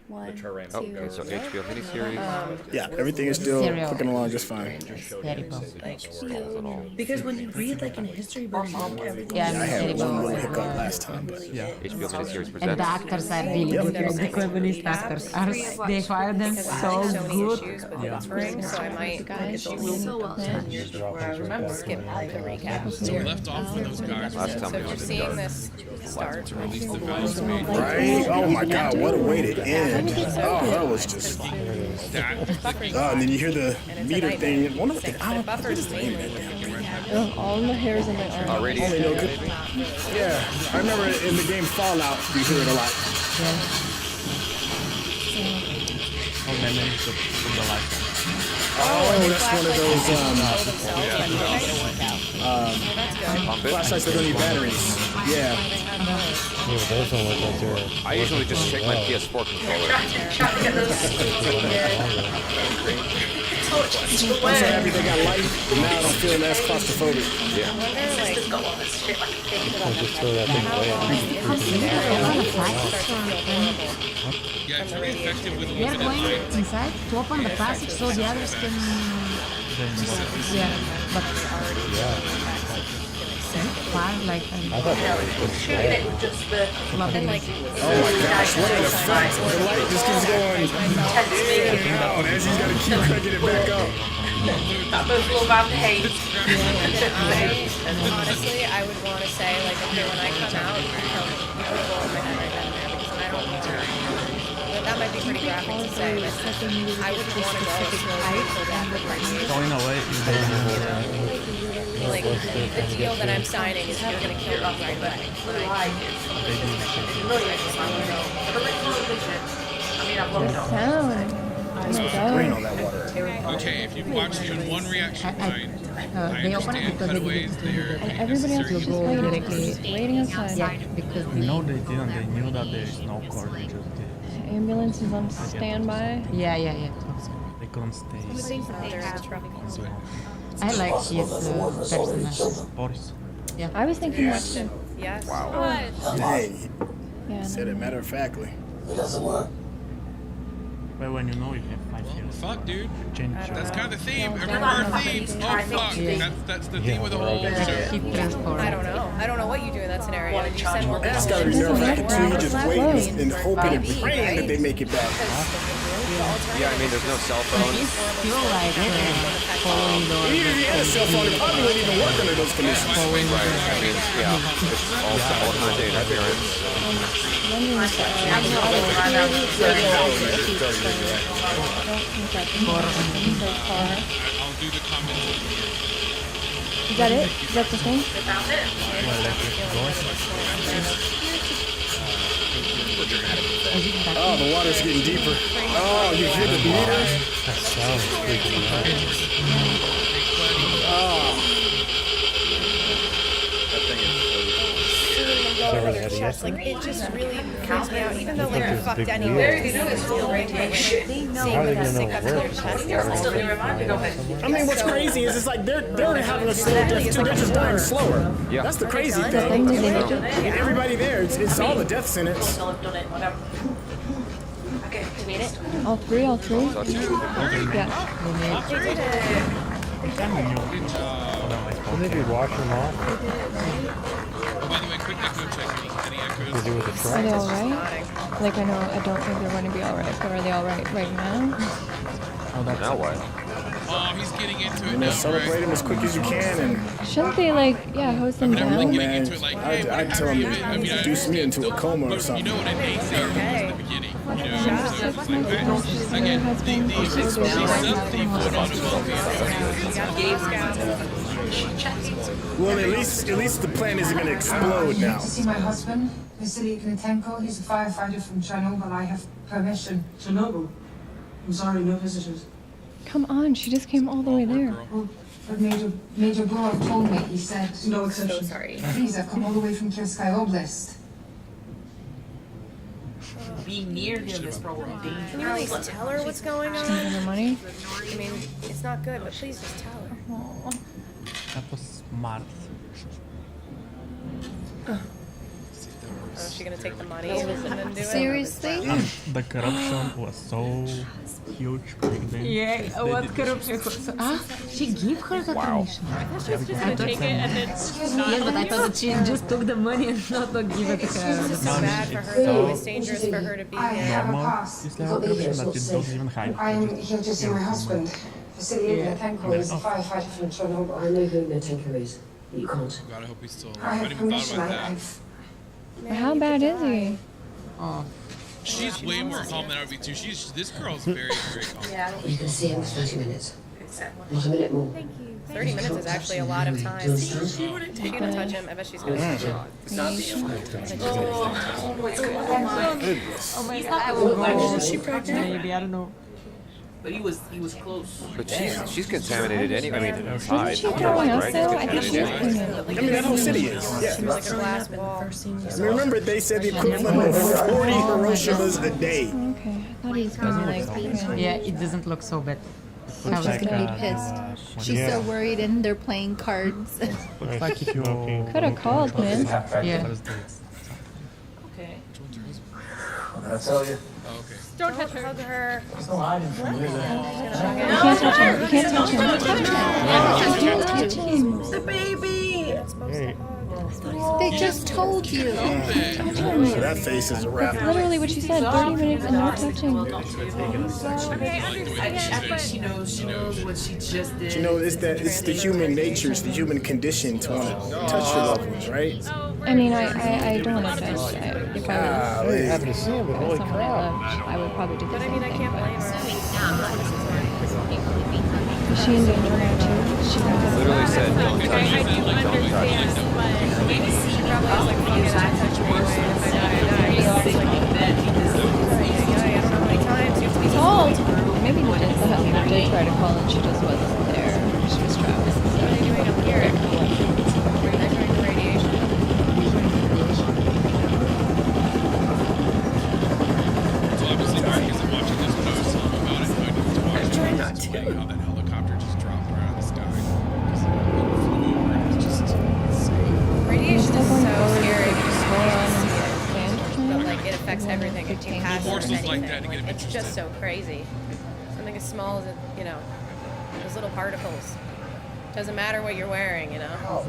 One, Okay, so HBO miniseries. Yeah, everything is still clicking along just fine. because when you read like in a history book, everything. I had one little hiccup last time, but HBO miniseries And the presents. actors are really good. Like the Koreanese actors are, they find them so good. So I might skip like the recap. So we left off when those guys Last time So we if you're went to seeing dark. this start, to release the valves made. right? Oh my God, what a way to end! Oh, that was just. Oh, and then you hear the meter thing. One of the I don't know his name. All the hairs in my arm. Radio. Only know good. Yeah, I remember in the game Fallout, you hear it a lot. Oh, that's one of those flashlights that don't need batteries. Yeah. those don't look like they're... I usually just check my PS4 controller. I'm so happy they got light, but now I don't feel less claustrophobic. Yeah. just throw that thing away. Yeah, it's very effective with a They're limited going light. inside to open the passage so the others can. Yeah, but far like. I thought that was just bad. Oh my gosh, what an effect! The light just keeps going in and out as he's got to keep cranking it back up. honestly, I would want to say like, okay, when I come out, you can tell me you put a bullet in my head right then and there because I don't want to. But that might be pretty graphic to say, but I wouldn't want to go as close to that with radiation. Going away is Like, the deal that I'm signing is you're going to kill me right away. Rain on that water. Okay, if you watch even one reaction line, I They open it understand because they cutaways didn't there. And everybody else was go directly. waiting outside. Yeah, because No, they didn't. They knew that there is no core. They just did. Ambulance is on standby. yeah. They couldn't stay. I like his personality. Boris. I was thinking that too. Yes. Dang, Yeah. said it matter of factly. But when you know you have 5 years, Fuck, dude. change That's kind of the theme. Everywhere theme. Oh, fuck. That's the theme of the whole show. He transformed. I don't know. I don't know what you do in that scenario. You send more That's people. gotta be nerve-wracking too. You just wait and hoping and praying that they make it back. Yeah, I mean, there's no cell phone. Feel like following the. Even if you had a cell phone, it probably wouldn't even work under those conditions. Right. I mean, yeah. It's all content interference. I'll do the comment. Is that it? Is that the thing? Oh, the water's getting deeper. Oh, you hear the meters? That sounds freaking out. Like, it just really creeps me out. Even though like you're fucked anyway, it's still radiation. They know How are they that gonna sick know up it to works? their chest. I mean, what's crazy is it's like they're having a slow death too. They're just dying slower. Yeah. That's the crazy The thing. thing that they need to. I mean, everybody there, it's all a death sentence. All three? Oh, Yeah. Didn't they wash them off? Oh, by the way, quick echo check. Any echoes? They do with the Are truck? they alright? Like, I know, I don't think they're going to be alright, but are they alright right now? Now what? Oh, he's getting into it You now, know, celebrate right? them as quick as you can, and Shouldn't they, like, yeah, hose them I'm down? really getting man, into it like, hey, I'd tell him to reduce me into a coma or but you something. know what an ASAR was in the beginning. You know, so it's like that. Again, the sub theme going on as well. Well, at least the plane isn't going to explode now. To see my husband, Vasily Ignatenko. He's a firefighter from Chernobyl. I have permission. Chernobyl? I'm sorry, no visitors. Come on, she just came all the way there. Well, but Major Gorov told me, he said, No exception. Sorry. please, I've come all the way from Cherskoye Oblast. Being near him is probably dangerous. Can you at least tell her what's going on? Her money? I mean, it's not good, but please just tell her. That was smart. is she gonna take the money and then do it? Seriously? The corruption was so huge back then. Yeah, what corruption? She gave her the permission. She was just gonna take it and then Yeah, but I thought that she just took the money and not give it to It's her. just so bad for her though. It's dangerous for her to be I have a Normal pass. is level corruption that you don't even hide. I'm here to see my husband. Vasily Ignatenko is a firefighter from Chernobyl. I know who Ignatenko is. You can't. God, I hope he's still. I I have didn't even thought permission. about that. I've How bad is he? Oh. She's way more calm than I would be too. This girl's very, very calm. You can see him for 30 minutes. Not a minute more. 30 minutes is actually a lot of time. Do you understand? She's gonna touch him. I bet she's gonna touch him. Oh my god, I will go. Is she pregnant? Maybe, I don't know. But he was close. But she's contaminated anyway. I mean, inside. Isn't she throwing up though? I think she's pregnant. I mean, that whole city is. Yeah. Like a glass wall. I mean, remember, they said the equivalent of 40 Hiroshimas a day. Okay, I thought he was gonna like freaking. Yeah, it doesn't look so bad. She's just gonna be pissed. She's so worried and they're playing cards. Looks like if you Could have called, man. Yeah. Okay. What did I tell you? Oh, okay. Don't touch her. Hug her. There's no hiding from you. You can't touch him. You can't touch him. You can't touch him. The baby! They just told you. So that face is a wrap. That's literally what she said. 30 minutes and no touching. I think she knows what she just did. You know, it's the human nature, it's the human condition to want to touch your loved ones, right? I mean, I don't want to touch. If I was I happen to see him, but holy someone I crap. loved, I would probably do the But I same mean, I thing. can't blame her. Is she in danger now too? She got Literally said, don't touch it. Don't touch it. She probably has like fucking touch me away. If I die, I die. I don't know how many times you have to be told. Maybe the husband did try to call and she just wasn't there. She was traveling. What are you doing up here? Measuring the radiation. So obviously, Mark isn't watching this when I was telling him about it. I knew to watch it. trying not to. How that helicopter just dropped right out of the sky. Just flew over and it's just insane. Radiation is so scary. But But like it affects everything. It can pass Morsels anything. like that to get him It's just interested. so crazy. Something as small as those little particles. Doesn't matter what you're wearing, you know. How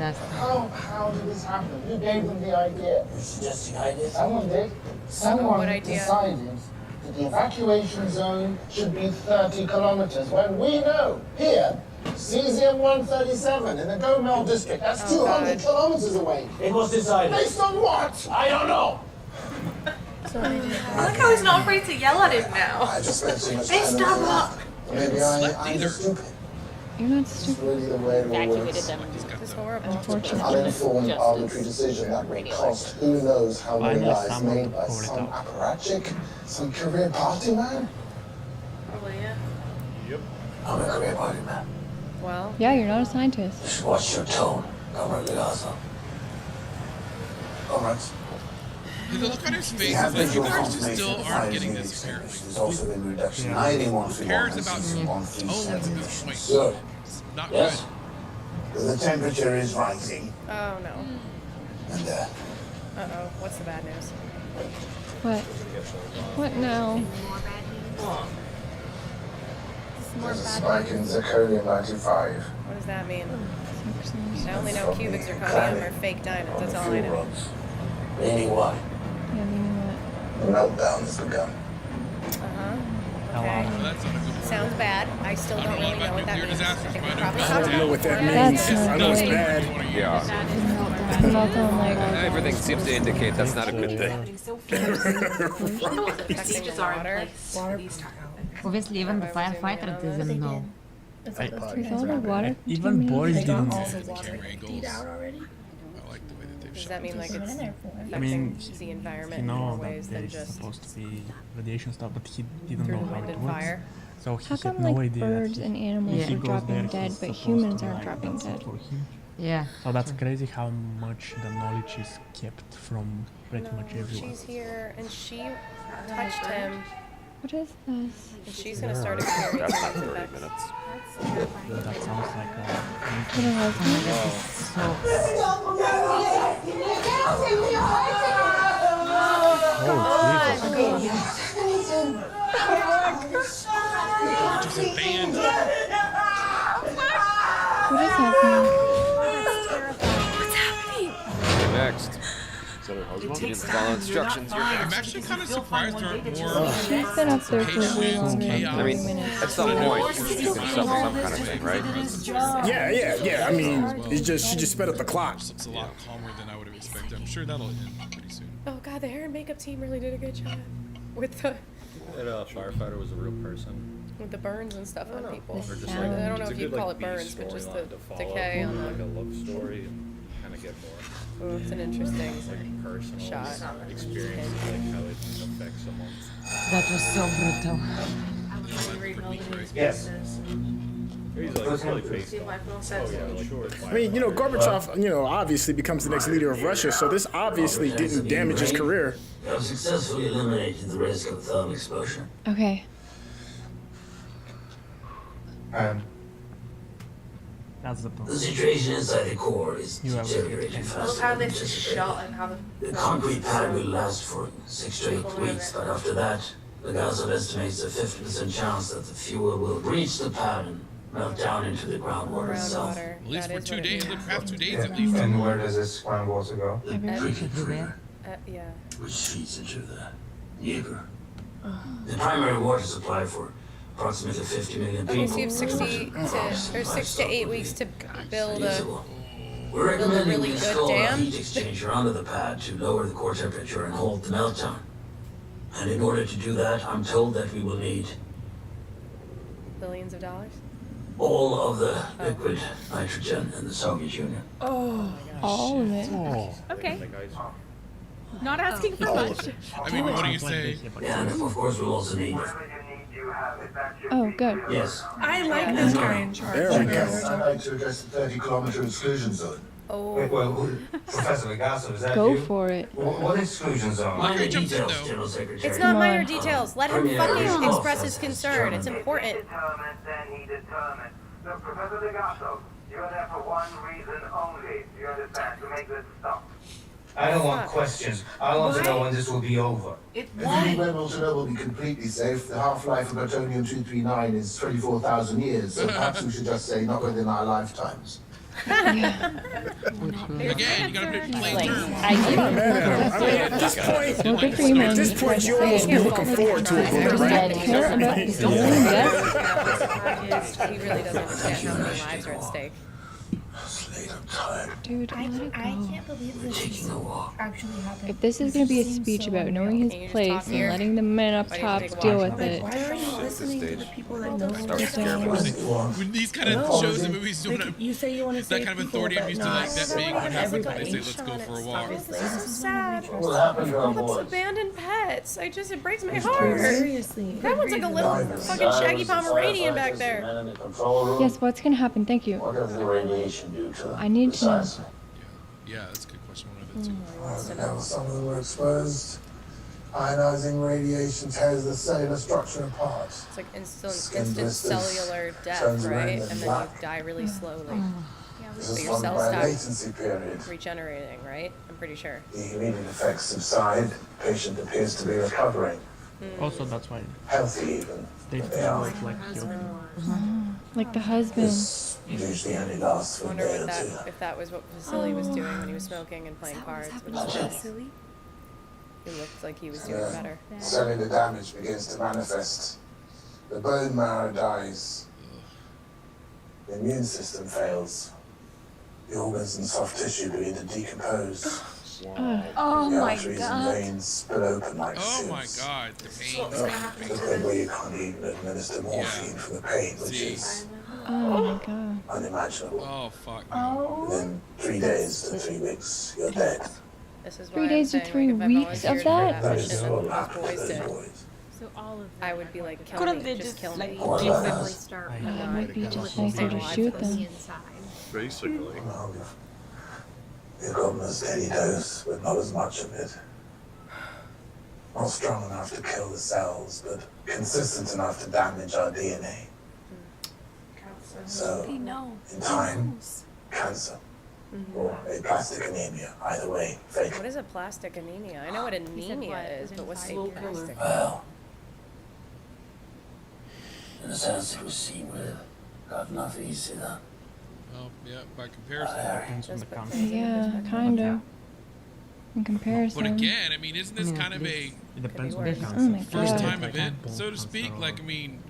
did this happen? Who gave them the idea? You suggesting ideas? Someone did. Someone What idea? decided that the evacuation zone should be 30 kilometers when we know here, cesium-137 in the 𝙬𝙤 district, that's 200 kilometers away. It was decided. Based on what? I don't know. I like how he's not afraid to yell at him now. I just read too much. Hey, stop up! Maybe I'm just stupid. You're not It's stupid. really the way it all works. It's horrible. Unfortunately. Uninformed, arbitrary decision that will cost who knows how many Finally, lives someone made by called it some out. apparatchik, some career party man. Probably, yeah. I'm a career party man. Well, Yeah, you're not a scientist. Just watch your tone, Comrade Liaza. Comrades, The look on his face there has is like, been you your guys just confirmation still that aren't fire getting is this apparently. extinguished. There's also been reduction in Who 𝖱131 cares and about tones at cesium-137 this point? So, It's not yes, good. the temperature is rising, oh no. and Uh-oh. What's the bad news? What? What now? there's a spike in zirconium-95. What does that mean? I only know cubic zirconium or fake diamonds. That's all I know. Meaning what? Yeah, meaning what? The meltdown has begun. Uh-huh. Well, Okay. that's not a good word. Sounds bad. I still don't really know what that nuclear means. I disasters, think but I we know probably it's I don't know what that means. That's not I know it's good. bad. Yeah. Meltdown, like, Everything seems to indicate that's not a good thing. Stages are in place. Obviously, even the firefighter doesn't know. is all the water? Even boys didn't know. Camera angles. I like the way that they've Does shot that mean like it's I affecting mean, the he environment in more knows ways that than there's just supposed to be radiation stuff, but he didn't through know the how wind it and works. fire? So he How had come no like idea that birds he- and animals he are goes dropping there, dead, he's but supposed humans to, aren't like, dropping that's dead? for him. Yeah. So that's crazy how much the knowledge is kept from pretty much everyone. She's here and she touched him What is this? and she's gonna start experiencing That's not these 30 effects. minutes. That sounds like What a husband? So, Just a band. What is happening? What's happening? Next. Is that her husband? He didn't follow instructions. I'm actually kind of surprised there aren't more She's been up there for way longer than I 30 mean, minutes. at some point, you can suffer some kind of thing, right? Yeah. I mean, she just sped up the clock. It's a lot calmer than I would have expected. I'm sure that'll end pretty soon. Oh god, the hair and makeup team really did a good job with the That firefighter was a real person. burns and stuff on people. Or just I don't know if you'd call it burns, but just the decay on like a the. love story and kind of get more. Oh, it's an interesting like personal shot. experience, like how it affects someone. That was so brutal. Yes. He's like really based on. I mean, Gorbachev, obviously becomes the next leader of Russia, so this obviously didn't damage his career. You have successfully eliminated the risk of thermal exposure. Okay. That's the point. The situation inside the core is deteriorating I love faster how than this is anticipated. shot and how The concrete pad will last for 6 to 8 weeks, but after that, the Gaza estimates a 50% chance that the fuel will reach the pad and melt down into the groundwater itself. Groundwater. At least for 2 days, perhaps 2 days at Yeah. least. And where does this groundwater go? The treated trigger, Yeah. which feeds into the Ýeper. The primary water supply for approximately 50 million Okay, people. so you have 6 to 8 weeks to build a. We're recommending really we good install a dam. heat exchanger under the pad to lower the core temperature and halt the meltdown. And in order to do that, I'm told that we will need Billions of dollars? all of the liquid nitrogen in the Soviet Union. Oh, all of it. Okay. Not asking for much. I mean, what do you say? And of course, we'll also need. Oh, good. Yes. I like this guy in charge. There we go. I'd like to address the 30-kilometer exclusion zone. Oh. Well, Professor Legasso, is that Go you? for it. What exclusion zone? Minor details, General Secretary. It's not minor on. details. Let him fucking express his concern. It's important. Look, Professor Legasso, you're there for one reason only. You understand? To make this stop. I don't want questions. I want to know when this will be over. It When will Chernobyl be completely safe? The half-life of plutonium-239 is 24,000 years, so perhaps we should just say not within our lifetimes. Again, you gotta pick plain terms. I mean, at this point, Well, good for you, man. at this point, you almost be looking forward to it, right? Care about his own death. He really doesn't understand how many lives are at stake. Dude, let it I go. can't believe this actually happened. If this is going to be a speech about knowing his place and letting the men up top deal with it. Why are you listening to the people that know Start to scare me. When these kind of shows and movies don't have You say you want to that save kind of people, authority, I'm but used to like not that being what happens when they say, everybody. let's go for a walk. This is so sad. What happened to our That's boys? abandoned pets. It breaks my heart. Seriously. That one's like a little fucking shaggy Pomeranian back there. Yes, what's going to happen? Thank you. What does the radiation do to them? I need to know. Yeah, that's a good question. One of it too. Some of them were exposed. Ionizing radiation tears the cellular structure apart. It's like instant blisters, cellular death, turns right? red And and then you black. die really slowly. This But is your followed cells by a stop latency period. regenerating, right? I'm pretty sure. The immediate effects subside. The patient appears to be recovering. Also, that's why Healthy even. they But feel are. like you. Like the husband. This usually only lasts I for a wonder day or what two. if that was what Vasily was doing when he was smoking and playing cards. He looked like he was doing better. Cellular damage begins to manifest. The bone marrow dies. The immune system fails. The organs and soft tissue begin to decompose. Oh The my arteries God. and veins split open like Oh my sieves. god, the pain. To the point where you can't even administer morphine for the pain, which is Oh my God. unimaginable. Oh fuck. Within 3 days to 3 weeks, you're dead. This is 3 why days I'm to saying, 3 like, if I weeks of volunteered that? for That mission is that what those happened to boys those did, boys. So all of I would be like, kill Couldn't me, they just just kill like me. What basically about start It would be just nicer to shoot them. Basically. Well, you've gotten a steady dose, but not as much of it. Not strong enough to kill the cells, but consistent enough to damage our DNA. So, in time, cancer. or a plastic anemia. Either way, fatal. What is a plastic anemia? I know what anemia is, but what's a plastic? Well, in a sense, it was seen with got enough easy then. Well, yeah, by comparison. Yeah, kind of. In comparison. But again, I mean, isn't this kind of a first-time event, so to speak? Like, I mean,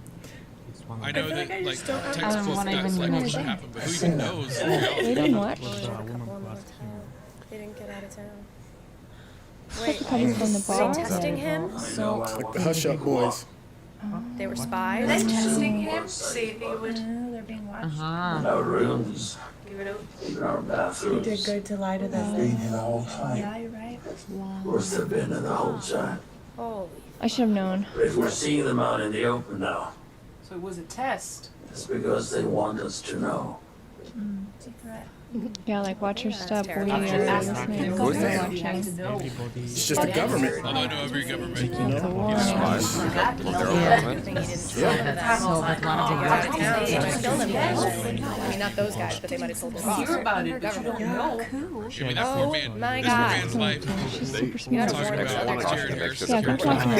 I know that like textbook that's like what should happen, but who even knows? We didn't watch. They didn't get out of town. Wait, coming from the were bar? they testing him? Like the Hush Up boys. They were spies? Are they testing him? See if he would. They're being watched. In our rooms, even our bathrooms. You did good to lie to them. Been here the whole time. Yeah, you're right. Of course, they've been in the whole time. Holy. I should have known. But if we're seeing them out in the open now, So it was a test. it's because they want us to know. Yeah, like watch your step. We are terrifying. listening. Who's that? Watching. It's just the government. Although I know every government. You know? So, but one of them. They might kill them. I mean, not those guys, but they might have told their boss. Hear about it, but you don't know. I mean, that poor man. my This poor God. man's life. She's super You smart. gotta warn Talking each about other. Jared Harris. Yeah, come talk to her.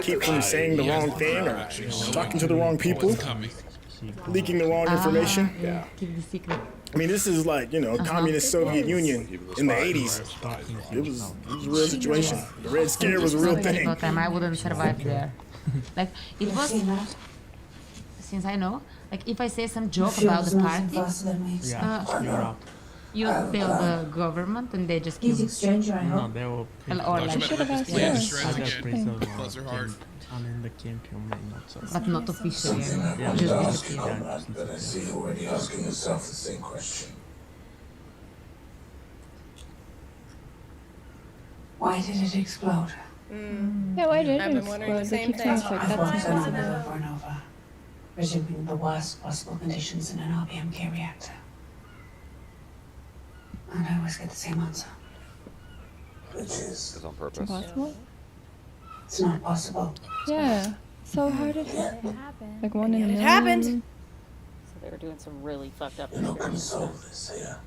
Keep from saying the wrong thing or talking to the wrong people, leaking the wrong information. Keep the secret. I mean, this is like, you know, communist Soviet Union in the 80s. It was a real situation. The Red Scare was a real thing. I wouldn't survive there. Like, it was, since I know, like, if I say some joke about the party, you tell the government and they just kill He's me. exchanger, I No, hope. they will Or like, Should have asked Play the us. shreds again. Bless her heart. And in the campaign, not so. but not officially. Something that Just we're with asking on that, but I see you already asking yourself the same question. Why did it explode? Yeah, why did I've it been wondering the explode? They same keep saying thing. it's like I've that's worked on it impossible. over and over, presuming the worst possible conditions in an RBMK reactor. And I always get the same answer. Which is It's on purpose. Impossible? It's not possible. Yeah. So how did it happen? Like one in a It million? happened. So they were doing some really fucked up you're not going to things. solve this here.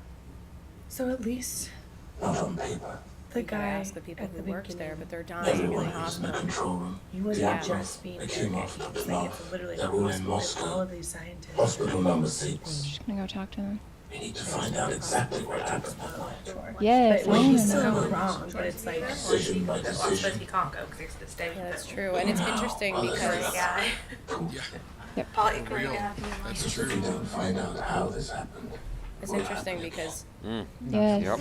So at least Not on paper. the I guy asked the people at who the worked there, but they're dying in Everyone the who's in the hospital. control room. he wasn't Yeah. just being They came there. off He the was like, bluff. it's literally That room in impossible with Moscow. all of these scientists. Hospital number 6. Just gonna go talk to them. We need to find out exactly what happened that night. Yes, But I he's wanna so know. wrong, but it's like, Decision by decision. he can't go because it's the state. Yeah, that's true. And it's interesting because Yeah, Party real. That's If true. we don't find out how this happened, it's interesting because Yes. Yep.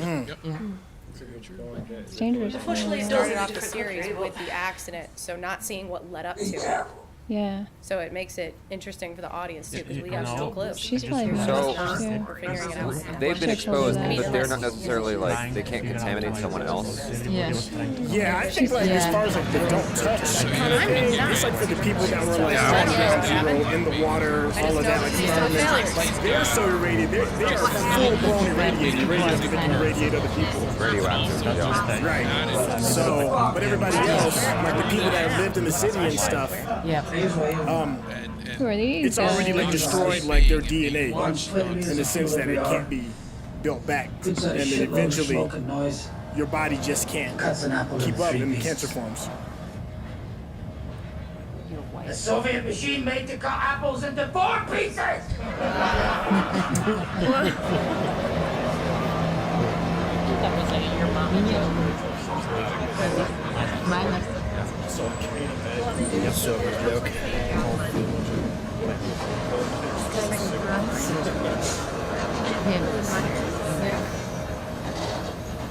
It's dangerous. we started off the series with the accident, so not seeing what led up to it. Yeah. So it makes it interesting for the audience too, because we have no clue. She's probably So- mad too. We're figuring it out. They've been Should've told her exposed, that. but they're not necessarily like they can't contaminate someone else. Yeah. Yeah, I think like as far as like the don't touch kind of thing, it's like for the people that were like ground zero in the water, all of that, like environment, like they're so irradiated, they are full blown irradiated, radios that can irradiate other people. Radioactive. Yeah. Right. So, but everybody else, like the people that lived in the city and stuff, Yeah. Who are these? it's already like destroyed like their DNA in the sense that it can't be built back, and then eventually your body just can't keep up and cancer forms. The Soviet machine made to cut apples into 4 pieces! That was like your mom. Minus. Yes, so joke.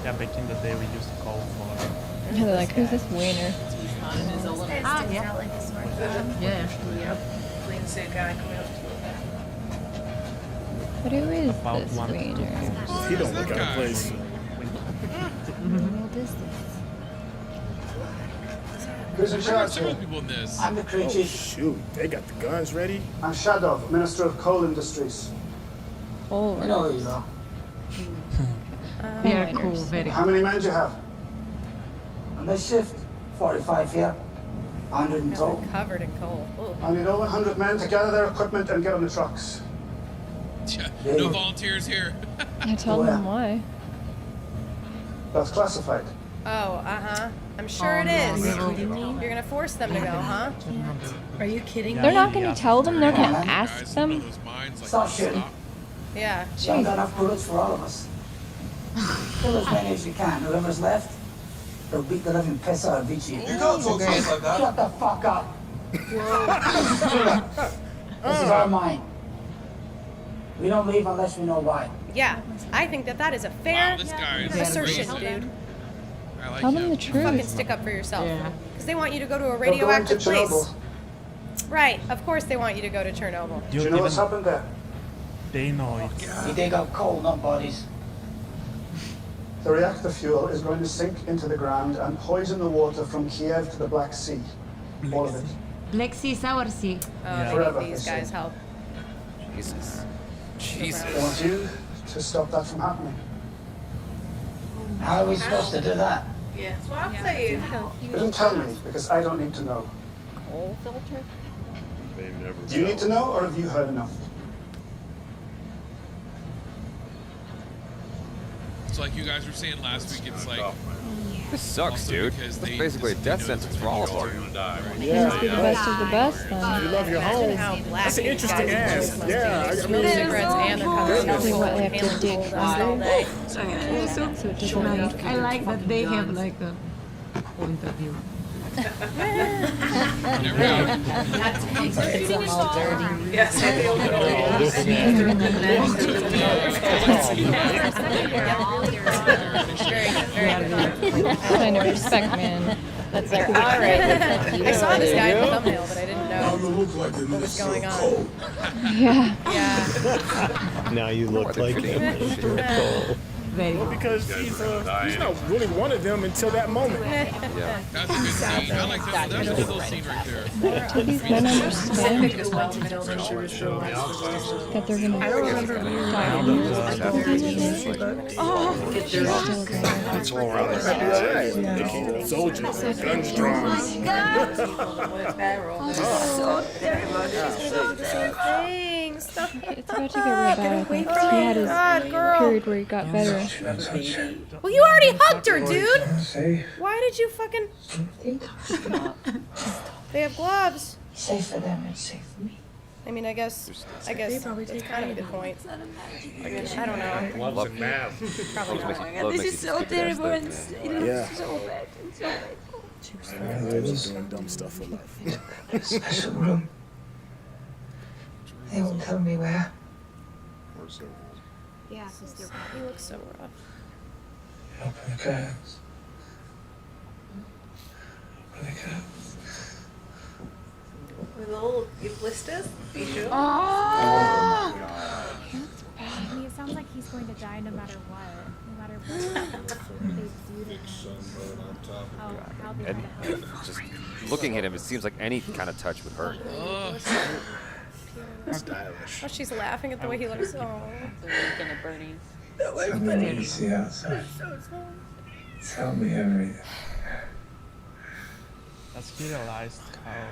Yeah, back in the day we used to call for. Yeah, they're like, who's this wiener? Ah, yeah. Yeah. Clean suit guy coming up. But who is About this one. wiener? He don't look out of place. What is this? Who's in charge Several here? people in this. I'm the crew Oh, chief. shoot, they got the guns ready. I'm Shadov, Minister of Coal Industries. Oh, I know who you are. They are cool, very How many men do you have? On this shift, 45 here. 100 in total. Covered in coal. Ooh. I need over 100 men to gather their equipment and get on the trucks. No volunteers here. I tell them why. That's classified. Oh, I'm sure it is. You're gonna force them to go, huh? Are you kidding me? They're not going to tell them. They're going to ask them. Stop shooting. Yeah. You haven't got enough bullets for all of us. Kill as many as you can. Whoever's left, they'll beat the living piss out of each of you. You can't talk to us like that. Shut the fuck up. This is our mine. We don't leave unless we know why. Yeah, I think that is a fair assertion, dude. Tell them the truth. Fucking stick up for yourself. Yeah. Because they want you to go to a Don't go radioactive into place. Chernobyl. Right, of course they want you to go to Chernobyl. Do you know what's happened there? They know it. We dig up coal, not bodies. The reactor fuel is going to sink into the ground and poison the water from Kiev to the Black Sea. All of it. Black Sea is our sea. Oh, Forever, they need these they say. guys' help. Jesus. I Jesus. want you to stop that from happening. How are we supposed to do that? Yeah, that's what I'm saying. You didn't tell me because I don't need to know. Coal filter? Do you need to know or have you heard enough? It's like you guys were saying last week. It's like This sucks, dude. That's basically a death sentence for all of us. You must be the best of the best then. You love your home. That's an interesting ass. Yeah, I mean, Cigarettes and they're covered in Probably what they have to alcohol dig all day. under. So it doesn't matter. I like that they have like a point of view. Yes, Kind of respect, man. That's like, Alright. I saw this guy in the thumbnail, but I didn't know what was going on. yeah. Yeah. Now you look like him. well, because he's not really one of them until that moment. that's a good scene. I like that. That's a good little scene right there. Do these men understand that they're going to die? Oh, It's all around the They keep soldiers, guns drawn. Stop. it's about to get real bad, I think. He had his period where he got better. Well, you already hugged her, dude. Why did you fucking? They have gloves. Safe for them and safe for me. I mean, I guess that's kind of a good point. I don't know. Love Probably not. This is so terrible. Yeah. They're just doing dumb stuff for love. Special room. They won't tell me where. Yeah, because he looks so rough. Open the curtains. Open the curtains. With all your blisters, you sure? Oh! I mean, it sounds like he's going to die no matter what. No matter what they do to him. How they And try to help. just looking at him, it seems like any kind of touch would hurt. Stylish. Oh, she's laughing at the way he looks. Oh. Tell me what you see outside. Tell me everything. As he realized how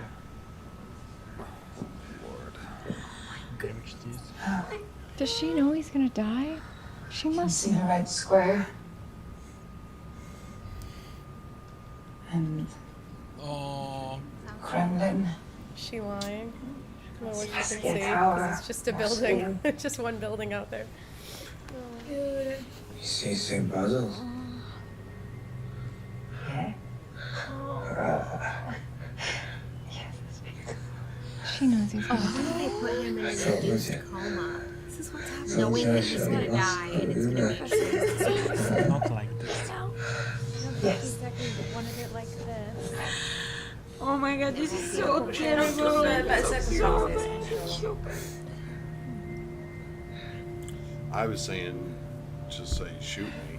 damaged he is. Does she know he's going to die? She must. See the red square? And Oh. Kremlin. Is she lying? Well, what you can see, Cascade Tower. 'cause it's just a building, just one building out there. You see St. Basil's? She knows he's going to die. They put him in an thought it was induced coma. This is what's happening. So Knowing that Josh he's going to was- die and it's going to be Not like this. I don't Yes. exactly wanted it like this. Oh my god, this is so terrible. I was saying, just say, shoot me.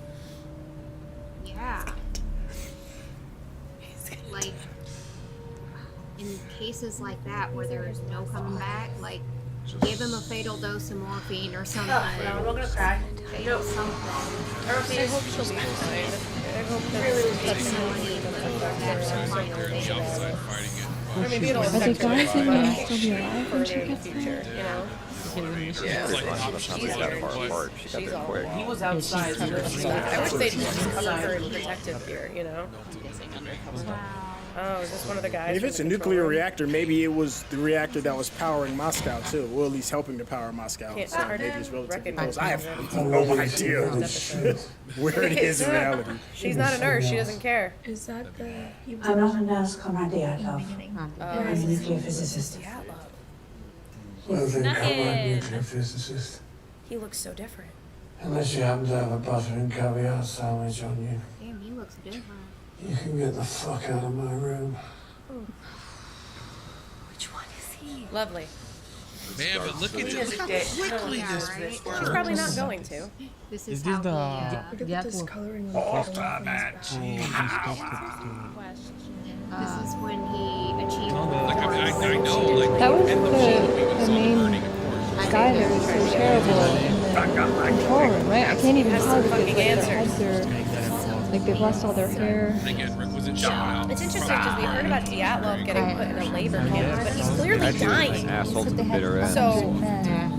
Yeah. Like, in cases like that where there is no coming back, like, give him a fatal dose of morphine or something. No, I'm not gonna cry. Fatal something. I hope she'll be fine. I hope Outside fighting it. Or maybe it'll Are the affect her guys even for going to still be alive when she further in the gets future, there? you know? It's That's like not obviously that far but apart. She got there quick. He was outside. I wish they'd just cover her in protective gear, you know? Oh, is this one of the guys? And if it's a nuclear reactor, maybe it was the reactor that was powering Moscow too, or at least helping to power Moscow. Can't So maybe it's relatively close. I have Oh, no idea where it is in reality. She's not a nurse. She doesn't care. Is that the? I'm not a nurse, Comrade Dyatlov. I'm a nuclear physicist. Well, then, Not come on, it. nuclear physicist. He looks so different. Unless you happen to have a butter and caviar sandwich on you, Damn, he looks different. you can get the fuck out of my room. Which one is he? Lovely. Man, but look at this. Look how quickly this She's probably not going to. This Is is this how the he, Yeah, This cool. coloring this is when he achieved. Like, I mean, I know, like, That was and the machine the was main burning, of course. guy that was so terrible in the control room, right? I can't even tell because like, their heads are, like they've lost all their hair. And again, requisite shout out. It's interesting because we heard about Dyatlov getting put in a labor camp, but he's clearly dying. Asshole to the bitter end. So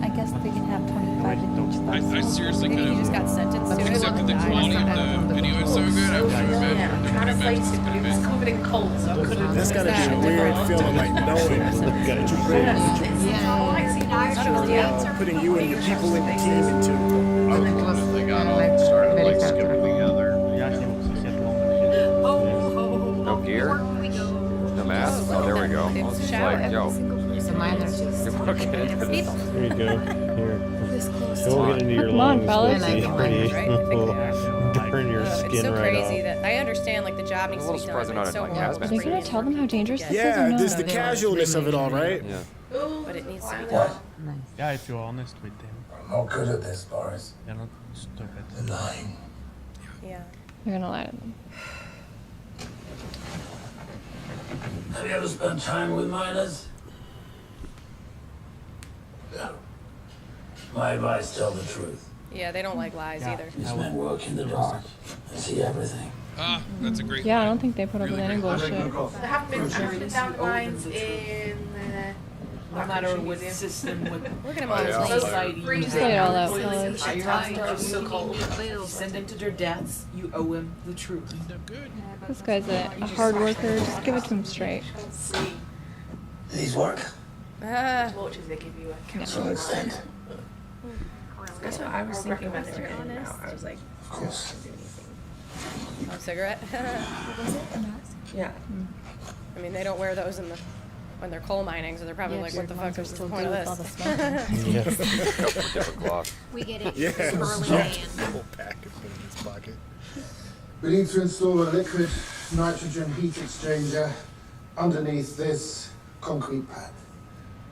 I guess they can have 25 in each I seriously could maybe he just have got sentenced to it. accepted the quality of the video is so good. I would imagine there could have been some could have been. covered in cold, so I couldn't. That's gotta be a weird feeling, like knowing that putting you and the people in the team into. They got all started like skipping together. No gear? No mask? Oh, there we go. I was just like, yo. It's a minor. You're fucking into this. Here you go. Here. Don't get into your Come on, lungs. fellas. It's pretty. Burn your It's skin so right crazy off. that I understand like the job needs to be done. surprised they're not It's so in, like, horrible. hazmat Are they gonna tell them how dangerous this is or Yeah, no? there's the casualness of it all, right? Yeah. But it needs to be done. Yeah, if you're honest with them, I'm not good at this, Boris. they're not stupid. The lying. Yeah. You're gonna lie to them. Have you ever spent time with miners? No. My advice, tell the truth. Yeah, they don't like lies either. These men work in the dark. They see everything. Ah, that's a great Yeah, I line. don't think they put up with any bullshit. There have been down lines in no matter what system, what Look at him on his knees. society. Just lay it all out, fellas. Your master is so cold. Send them to their deaths. You owe him the truth. Good. This guy's a hard worker. Just give it to him straight. These work? Torches they give you a To an extent. That's what I was thinking when they were in and out. I was like, Of course. Oh, cigarette? yeah. I mean, they don't wear those in the when they're coal mining, so they're probably Yeah, like, your what the lungs fuck are is the still point good of with all the this? smoke. Different cloth. We get it Yeah. early in. Whole pack of them in his pocket. We need to install a liquid nitrogen heat exchanger underneath this concrete pad.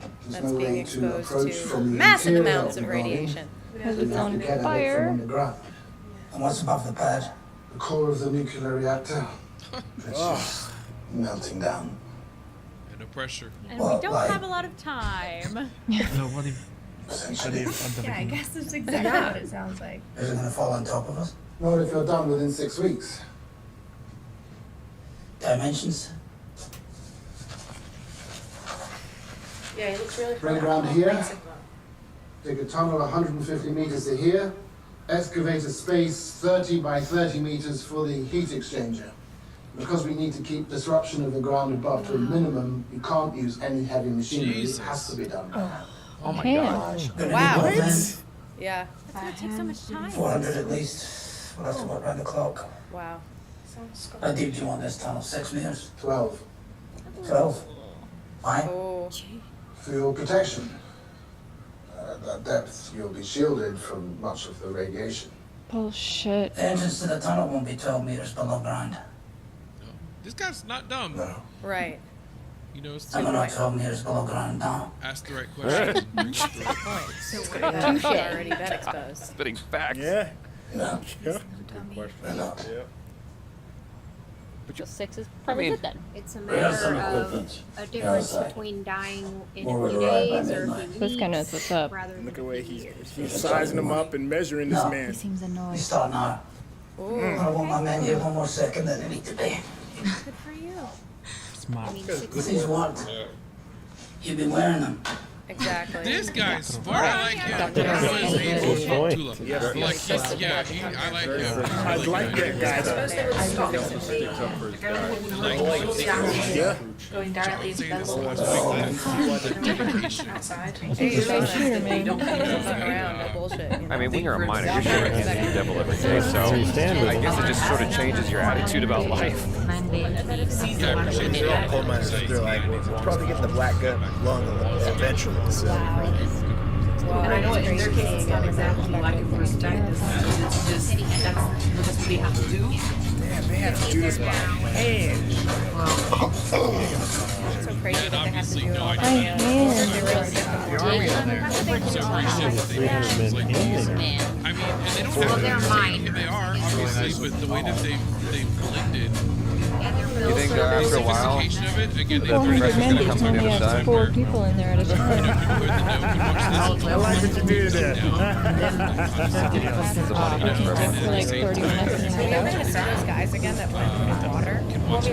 There's That's no being way to exposed approach to from the massive interior amounts of the building. radiation. Because We it's have on to get at it from fire. underground. And what's above the pad? The core of the nuclear reactor. It's just melting down. And no pressure. And Well, we don't like- have a lot of time. No, what if Essentially. at the Yeah, I beginning? guess that's exactly what it sounds like. Is it going to fall on top of us? Not if you're done within 6 weeks. Dimensions? Yeah, he looks really Bring ground here. Dig a tunnel 150 meters to here. Excavate a space 30 by 30 meters for the heat exchanger. Because we need to keep disruption of the ground above to a minimum, you can't use any heavy machinery. Jesus. It has to be done. Oh my Damn. gosh. Wow. What? Yeah. It's gonna take so much time. 400 at least. We'll have to work around the clock. Wow. How deep do you want this tunnel? 6 meters? 12. 12? Why? Oh. For your protection. At that depth, you'll be shielded from much of the radiation. Bullshit. The entrance to the tunnel won't be 12 meters below ground. This guy's not dumb. No. Right. He knows Some are not 12 meters below ground now. ask the right question. Bring it to the right point. So it's already been exposed. Spitting facts. Yeah. No. Yeah. They're not. So 6 is probably good then. It's a We have some matter equipment. of a difference outside. between dying in More a few would arrive by days or a midnight. few This guy knows weeks what's up. rather than Look at the way he's years. sizing them up and measuring this No. man. Seems We annoyed. start now. Ooh. I want my men here 1 more second than they need to be. Good for you. Smart. I mean, 6 These what? You've been wearing them. Exactly. This guy's smart. I like him. Like, yeah, I like him. I like that guy though. Yeah. Going directly into the outside. I mean, when you're a minor, you're shooting hands at the devil every day, so I guess it just sort of changes your attitude about life. They're all coal miners. They're like, we'll probably get the black gun lung eventually. So. And I know in their case it's not exactly like it was practice. It's just that's what they have to do. Man, they have to do this by hand. So crazy that they have to do it all by hand. I mean, and they don't have to mine. They are, obviously, but the way that they've blended. You think after a while, Of it, again, they 400 pressure's men gonna just come told on me the I other have side? 4 people in there at a time. I like what you did there. For like 30 minutes. Can we ever just see those guys again that went in the water?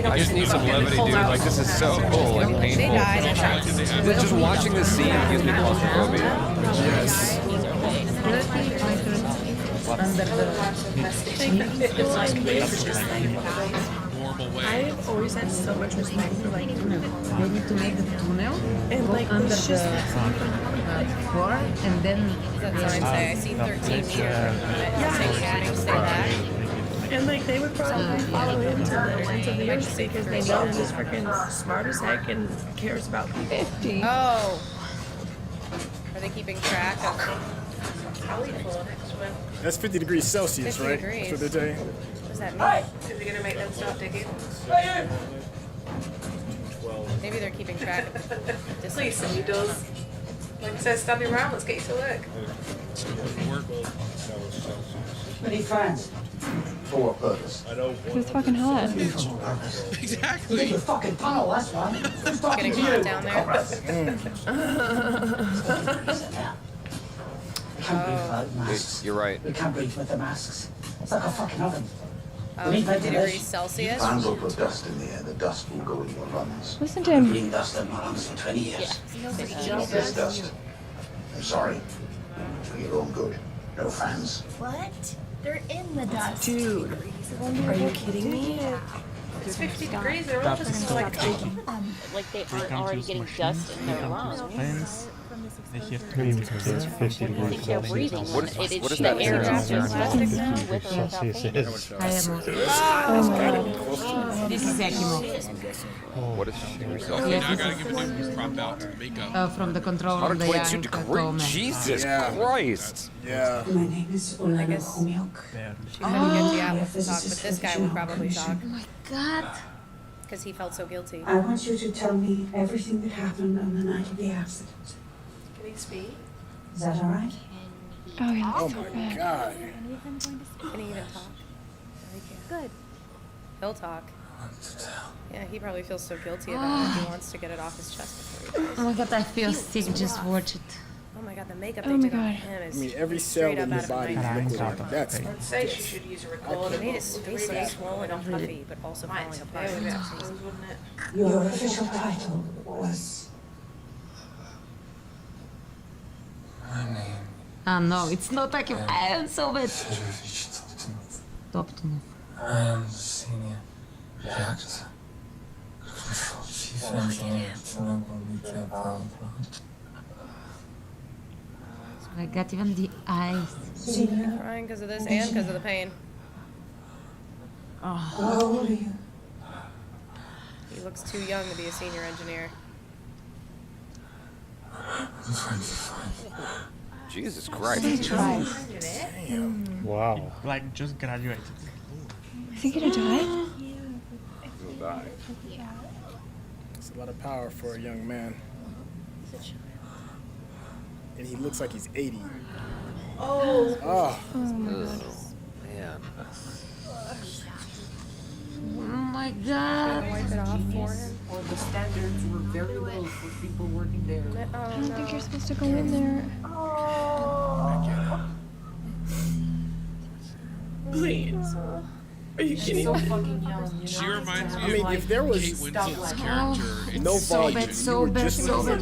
I just need some levity, dude. Like, this is so cool, like They painful. died. Just watching this scene gives me claustrophobia. Yes. Under the Normal way. I've always had so much respect for like they need to make the tunnel, and go like under it's the just floor, and then That's what I say. I see 13 meters. Stay back. and like they would probably follow him to the ocean because they know he's freaking smart as heck and cares about 50. Oh. Are they keeping track of? That's 50 degrees Celsius, 50 right? degrees. That's what they're saying. What does that mean? Is it gonna make them stop digging? Maybe they're keeping track of distance. Please, and he does. Like I said, stop your around, let's get you to work. Many friends. For what purpose? It's fucking hot. For purpose. Exactly. Make a fucking tunnel, that's why. Who's talking to Getting hot you? down there. We can't breathe without masks. You're right. We can't breathe with the masks. It's like a fucking oven. 50 degrees Celsius. Fans will put dust in the air. The dust will go in your lungs. Listen to I've him. breathed dust in my lungs for 20 years. Not this dust. I'm sorry. For your own good. No fans. What? They're in the dust. Dude, are you kidding me? It's 50 degrees, they're all just like like they aren't already getting dust in their lungs. They have to be because it's 50 I think degrees they're Celsius. breathing. What is It that the mean? air is Sorry. plastic now with or without Celsius paint. is. this is Ekimo What is shooting Okay, yourself? now I gotta give a new prop out to makeup. from the control room. They 122 are degrees. Jesus Christ. Yeah. My name is Ulana Khomiok. She couldn't get the Atlas to talk, but this guy would probably talk. Oh my god. Because he felt so guilty. I want you to tell me everything that happened on the night of the accident. Can he speak? Is that all right? Oh, yeah. Oh my God. Can he even talk? Good. He'll talk. Yeah, he probably feels so guilty about it. He wants to get it off his chest before he dies. Oh my god, I feel sick just watch it. Oh my god, the makeup Oh they my did on God. him is I mean, every cell straight in up your out body of is the liquid. Like, that's I'd say she should use a recorder. It made his face look swollen and puffy, but also falling apart. Wouldn't it? Your official title was... Ah no, it's not like him. I am so bad. Stop to me. I am Senior Reacts. Chief Engineer of Chernobyl nuclear power plant. I got even the eyes. Crying because of this and because of the pain. How old are you? He looks too young to be a senior engineer. Jesus Christ. Wow. Like, just graduated. Is he gonna die? He'll die. It's a lot of power for a young man. And he looks like he's 80. Oh. Oh. Man. Oh my god. Wipe it off for him. Or the standards were very low for people working there. I don't think you're supposed to go in there. Please. Are you kidding? So fucking young. She reminds me I mean, of if there was Kate Winslet's character in no So volume, bad, so you would bad, just so bad.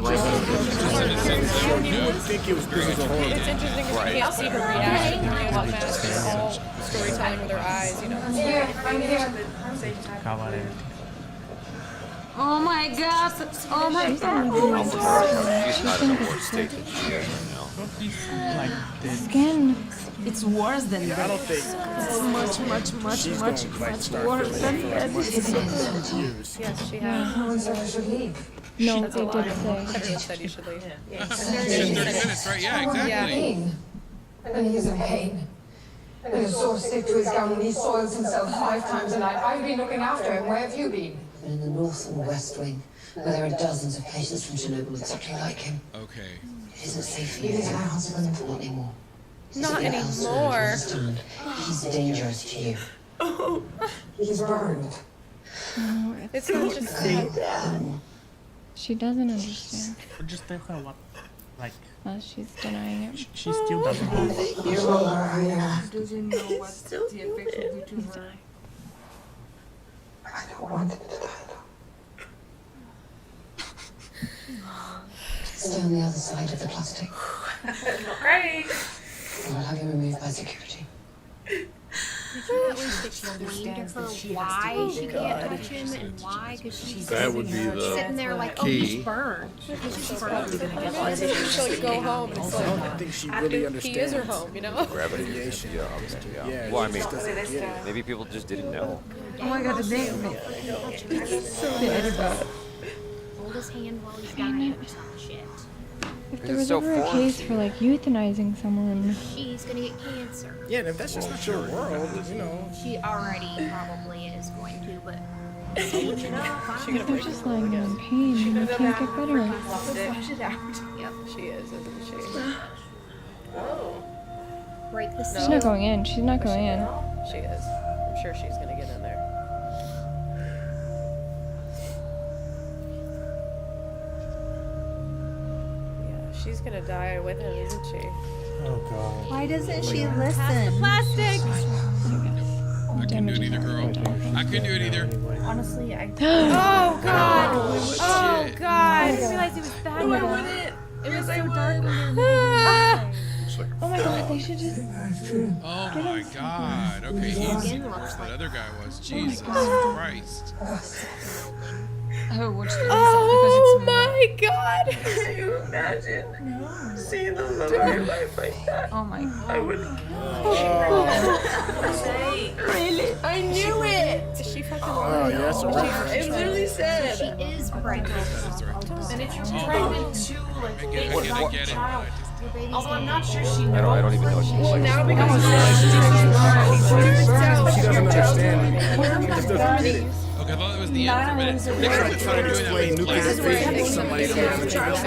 you would think it was business of horror. It's interesting because you can't see her reaction. You have to mask all storytelling with her eyes, you know. Oh my god! Oh my god! She's not in a worse state than she is right now. Skin. It's worse than that. I don't think It's much worse than that. Yes, she No has. one said I should leave. No, they did say. Everyone said you should leave. It's 30 minutes, right? Yeah, exactly. Pain. And he's in pain. And he's so sick to his gown and he soils himself 5 times a night. I've been looking after him. Where have you been? In the north and west wing, where there are dozens of patients from Chernobyl exactly like him. Okay. It isn't safe for you. Not anymore. Not anymore. He's dangerous to you. He's burned. No, It's not just that. she doesn't understand. Or just tell her what, like, Well, she's denying it. she still doesn't know. You're Doesn't know what the effects will do to her. I don't want it to die. Stay on the other side of the plastic. Right. I'll have you removed by security. Did you at least explain to her why she can't touch him and why? Because she's That would be sitting there like, oh, key. he's burned. She's burned. She's like, go home. And it's I don't like, think she really understands. he is her home, you know? Gravity. Radiation. Yeah, okay, yeah. Yeah, Well, I she mean, just doesn't get it. maybe people just didn't know. Oh my god, they Hold his hand while he's dying or some shit. If there was ever a case for like euthanizing someone, She's gonna get cancer. Yeah, and if that's just not your world, you know. She already probably is going to, but if they're just lying there in pain and they can't get better. yep, She is, isn't she? break the She's not going in. She's not going in. She is. I'm sure she's gonna get in there. Yeah, she's gonna die with him, isn't she? Oh god. Why doesn't she listen? Plastic! I couldn't do it either, girl. I couldn't do it either. Honestly, I. Oh god! Oh god! I didn't realize it was that. No, I wouldn't. It was so dark. Oh my god, they should just. Oh my god. Okay, he's that other guy was. Jesus Christ. I haven't watched it Oh because my god! Can you imagine seeing those other life like that? Oh my god. I would. Really? I knew it! Is she fucking Oh, yeah, that's a reference. It literally said. she is pregnant. And if you're pregnant too, like, I get it, I get it. Your baby's although I'm gonna not sure she I don't knows. even know what she's like. Now because She doesn't understand it. She just doesn't get it. Okay, I thought it was the end for a minute. They Trying tried to doing that explain with nuclear plastic. fission to somebody that doesn't have a child.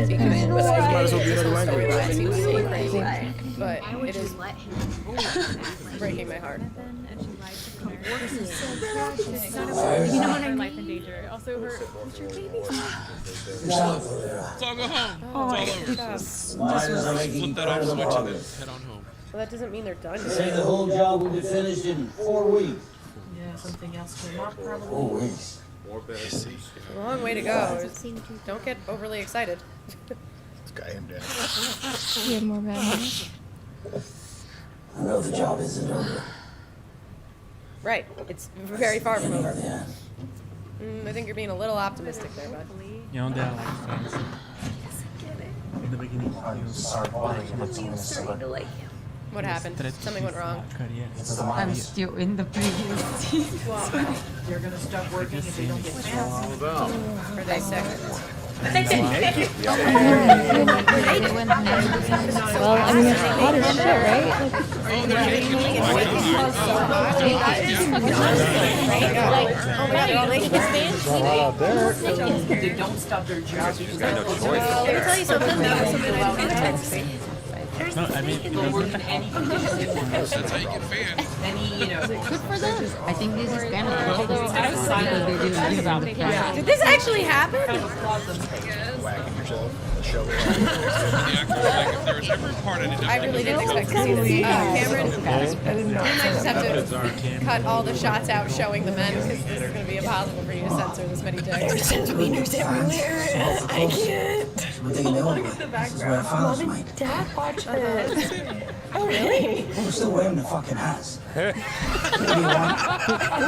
Because Might as well be another language. but I would it is just let him. breaking my heart. You know what I mean? Life in danger. Also, her. So I'll go home. Oh, It's all over. Flip that off switch and then head on home. Well, that doesn't mean they're done Say yet. the whole job will be finished in 4 weeks. Yeah, something else came up probably. 4 weeks. More bad It's a long way to go. Don't get overly excited. This guy him down. She had more value. I know the job isn't over. Right. It's very far from over. I think you're being a little optimistic there, bud. You know, they're like friends. In the beginning, What happened? Something went wrong. I'm still in the previous scene. They're gonna stop working if they don't get cancer. Are they sick? Well, I mean, it's hot as shit, right? They don't stop their job. She's got no choice. Let me tell you something. No, I mean, They'll work in any condition. That's how you get fans. Any, you know. Good for them. I think this is kind of cool because they didn't think about it. Did this actually happen? whacking yourself on the show. Yeah, 'cause, like, if there was ever a part I didn't I really didn't expect to see this. Cameron, we might just have to cut all the shots out showing the men because this is going to be impossible for you to censor this many dicks. There's centimeters everywhere. I can't. We're taking the old way. Look at the This is where our background. fathers Mom might. and Dad watch this. Oh, really? We're still wearing the fucking hats. We're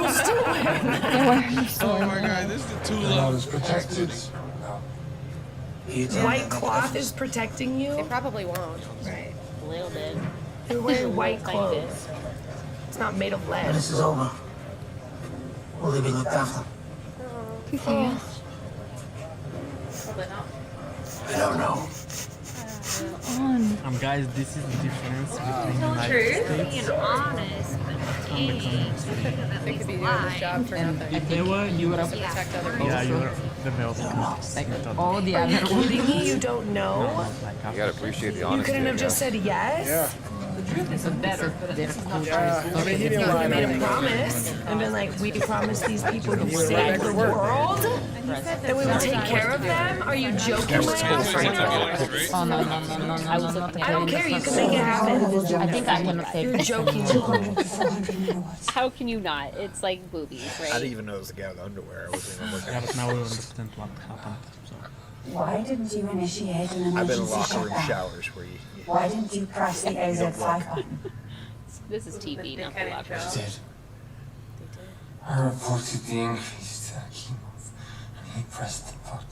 still wearing that. Oh my god, this is the Tula. Protected. White cloth is protecting you? It probably won't. Right. A little bit. You're wearing white Like clothes. this. It's not made of lead. When this is over, will they be looked after? I don't know. Guys, this is the difference between Tell the United truth. States Being honest, but and the dang. country. They could be doing this job for nothing. If they were Europe, To protect other yeah, people. Europe, the best. Like all the Are you other kidding me? You don't know? You gotta appreciate the You honesty. couldn't have I just guess. said yes? Yeah. Yeah, I mean, he didn't You lie made to a me. promise and been like, we promise these people to He was save right the at work. world? That we would take care of them? Are you joking my ass right now? Oh no, I was not. I don't care, you can make it happen. I think I cannot take You're this. joking. How can you not? It's like boobies, I right? didn't even know it was the guy with the underwear. I wasn't even looking. Yeah, but now we understand what happened. So. Why didn't you initiate an I've been in emergency locker room shutdown? showers where you Why didn't you press the AZ5 button? This is TV, not the locker room. Did. I reported the increase to Akimov, and he pressed the button.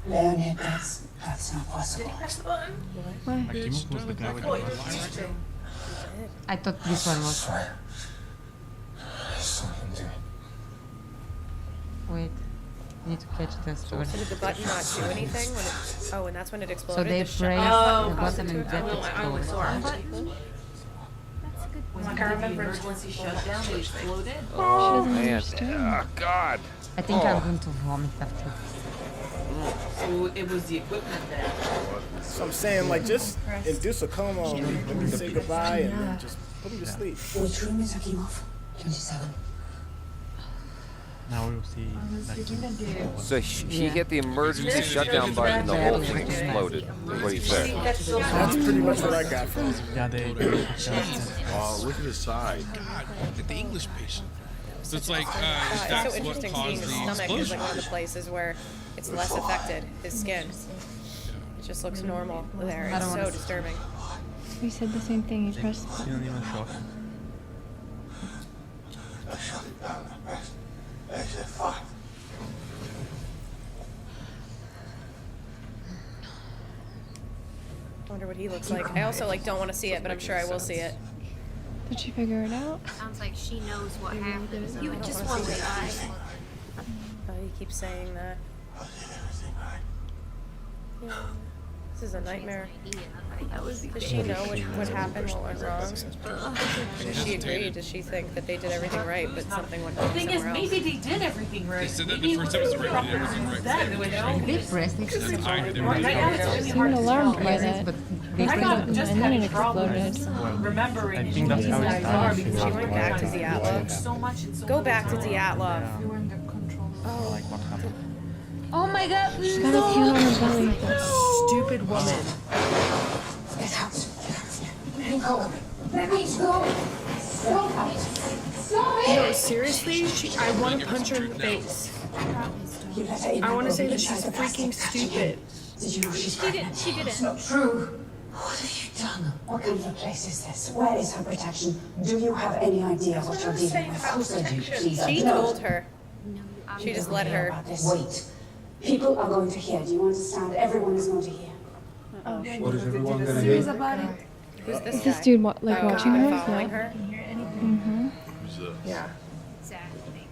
Leonid, that's not possible. Akimov was the guy with the underwear. I thought this one was. Swear. I saw him do it. Wait, need to catch this story. So did the button not do anything when it? Oh, and that's when it exploded. So they The shut pressed off the caused button it to and that explode? exploded. Like I remember emergency shutdown, they exploded. Oh man. Oh god. I think I'm going to vomit after this. So it was the equipment then. So I'm saying, like, just induce a coma on me. Let me say goodbye and then just put him to sleep. Which room is Akimov? 27. Now we'll see. So he hit the emergency shutdown button and the whole thing exploded. Is what he said. That's pretty much what I got from him. Yeah, they. Oh, look at his side. God, the English patient. So it's like, It's that's so what interesting seeing caused his the stomach is explosion. like one of the places where it's less affected, his skin. It just looks normal there. It's so disturbing. We said the same thing. He pressed. You don't even show him. Shut it down. Exit 5. I wonder what he looks like. I also like don't want to see it, but I'm sure I will see it. Did she figure it out? Sounds like she knows what happened. You would just want to die. Oh, he keeps saying that. Yeah. This is a nightmare. Does she know what happened, what went wrong? Or does she agree? Does she think that they did everything right, but something went The wrong thing is, somewhere else? maybe they did everything right. They said that Maybe the first it was episode proper they did everything was right. done, you know? They pressed it. And then I did Right everything now, right. it's really I'm hard to alarmed tell. by that. But I got And just then had it problems exploded. remembering. I think that's how it started. She went back to Dyatlov. So much and so Go little back to time. Dyatlov. You were under control. Like what happened? Oh my god, Got his hand on her belly. Stupid woman. Get out. Let me go. Let me go. Stop it. Stop No, it. seriously, I want to punch her in the face. You let her in. I want to say that Inside she's the freaking plastic packaging. stupid. Did you know she's She pregnant? didn't. It's not true. What have you done? What kind of a place is this? Where is her protection? Do you have any idea what you're dealing with? Who said you? Please. She No. told her. She just let her. About this. Wait. People are going to hear. Do you understand? Everyone is going to hear. What is everyone gonna Serious hear? about it? Who's this Is this guy? dude like Oh, watching her? following Yeah. her? Mm-hmm. Who's this? Yeah. Exactly.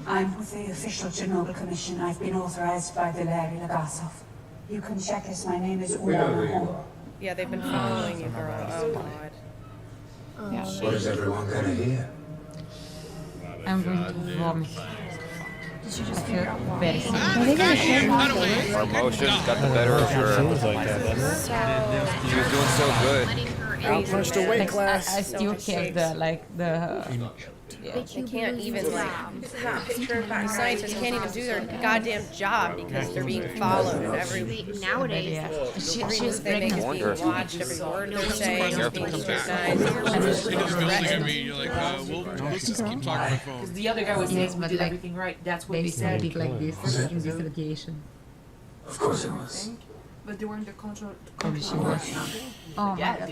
I'm with the official Chernobyl Commission. I've been authorized by 𝙬𝙗𝙗. You can check this. My name is We know who you Ula. are. Yeah, they've been following you, girl. Oh god. Yeah. What is everyone gonna hear? I'm going to vomit. I feel very sick. Are they gonna show her? Her emotions got the better of her. She was doing so good. Letting her Out punched the weight Like, class. I still have the like the They can't even like. These scientists can't even do their goddamn job because they're being followed every nowadays. She's they make is being watched. Every word they're saying is being scrutinized. I mean, you're like, let's just keep talking on the phone. Because the other guy was saying we did everything right. That's what he said. Big like this in this radiation. Of course it was. But they weren't the control. Oh, yeah,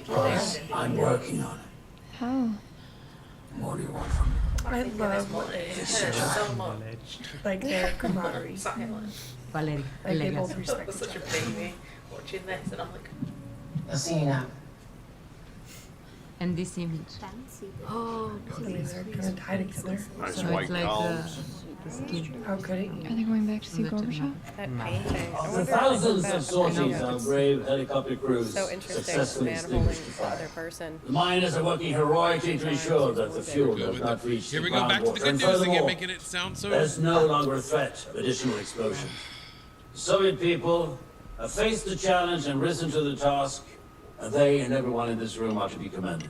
I'm working on it. How? What do you want from me? I love so much. Like their camaraderie. Valerie. Like they both respect each such a baby watching this, and I'm like, I'll see you now. And this image. Oh, they're gonna tie together. Nice So white it's like columns. the skin. How could it? Are they going back to see Gorbachev? That painting. I After wonder thousands if of it's sorties on brave helicopter crews so interesting. successfully Man holding extinguished the the other fire. person. The miners are working heroically to ensure that the fuel does not reach Here the we go back to the groundwater. good And news again, furthermore, making it sound so. there's no longer a threat of additional explosions. The Soviet people have faced the challenge and risen to the task, and they and everyone in this room are to be commended.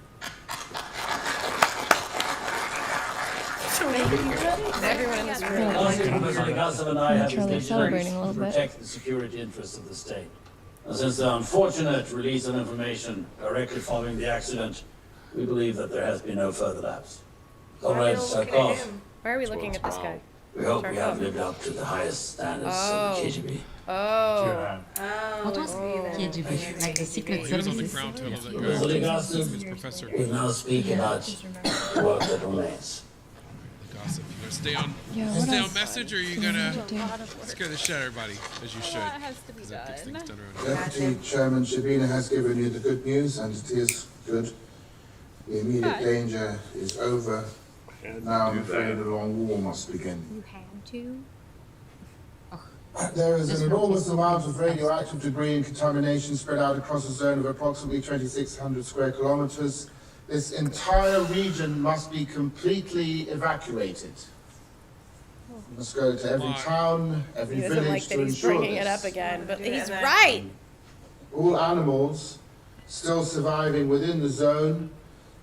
Everyone in this room. Lastly, Professor Legasov and I have Naturally been celebrating a little to bit. protect the security interests of the state. And since the unfortunate release of information directly following the accident, we believe that there has been no further lapse. Comrade Sarkov, Why are we looking at this guy? we hope we have lived up to the highest standards of the KGB. Oh. What was KGB? Like the secret He was on the services? ground table, that Professor guy. Legasov, His professor. we now speak about the work that remains. Gossip. You gonna stay on, Yeah, what stay else on message, or are you do we gonna need to do? scare the shit out of everybody, as you should? That has to be 'Cause that gets things done around here. Deputy Chairman Shabina has given you the good news, and it is good. The immediate danger is over. Now I'm afraid a long war must begin. You had to. There is an enormous amount of radioactive debris and contamination spread out across a zone of approximately 2,600 square kilometers. This entire region must be completely evacuated. We must go to every town, every He doesn't village like that to he's ensure bringing it this. up again, but he's right. All animals still surviving within the zone,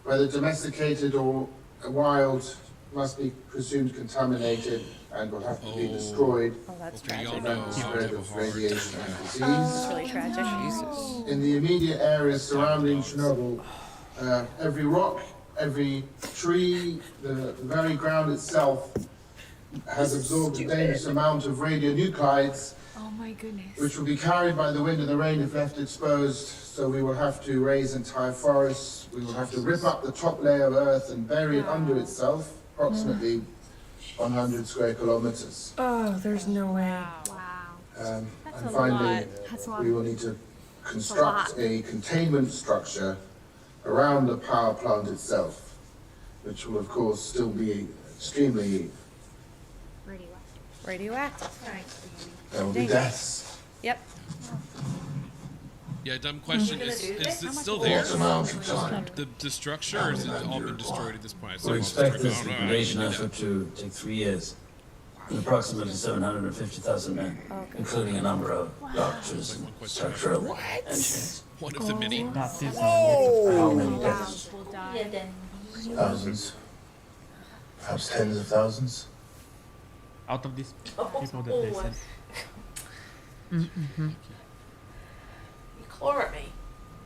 whether domesticated or wild, must be presumed contaminated and will have to be destroyed Oh, that's to tragic. prevent the spread of radiation and disease. It's really tragic. In the immediate area surrounding Chernobyl, every rock, every tree, the very ground itself has absorbed a dangerous amount of radionuclides, Oh my goodness. which will be carried by the wind and the rain if left exposed. So we will have to raise entire forests. We will have to rip up the top layer of earth and bury it under itself, approximately 100 square kilometers. Oh, there's no way. And finally, That's a lot. we will need to construct a containment structure around the power plant itself, which will of course still be extremely, Radioactive. there will be deaths. Yep. Yeah, dumb question. Is it still there? The structure, or has it all been destroyed at this point? We expect this liquidation effort to take 3 years, and approximately 750,000 men, including a number of doctors and structural engineers. One of the many. How many deaths? Thousands. Perhaps tens of thousands. Out of these people that they said. you claw at me.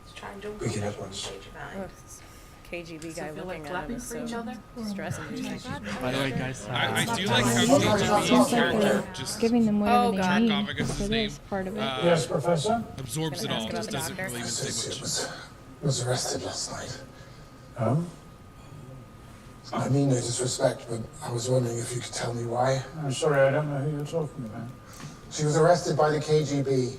Let's try and jump We on can the have one. stage about it. Ugh, this KGB guy Does it feel like looking at him clapping is for each so other? stressing me. By the way, guys, I do like how Seems KGB's like character they're just giving them whatever they Tarkov, need I guess is for his name. this part of it. Yes, Professor? Absorbs it Gonna all. ask Just about the doesn't doctor. really even say much. Was arrested last night. Oh? I mean no disrespect, but I was wondering if you could tell me why. I'm sorry, I don't know who you're talking about. She was arrested by the KGB.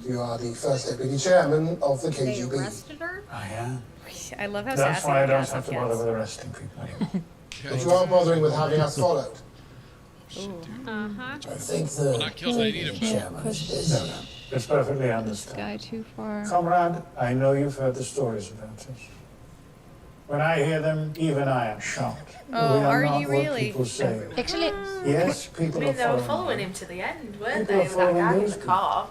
You are the first deputy chairman of the They KGB. arrested her? I am. I love how That's sassy why I don't Gossip have to gets. bother with arresting people anymore. But you are bothering with having us followed. Uh-huh. I think Well, the not killed, I need him. chairman Push is... No, no. It's perfectly this understood. guy too far. Comrade, I know you've heard the stories about us. When I hear them, even I am shocked. Oh, We are not you what really? people say. Actually, Yes, I people are mean, they were following following me. him to the end, weren't People they? are With that following guy in those the people. car.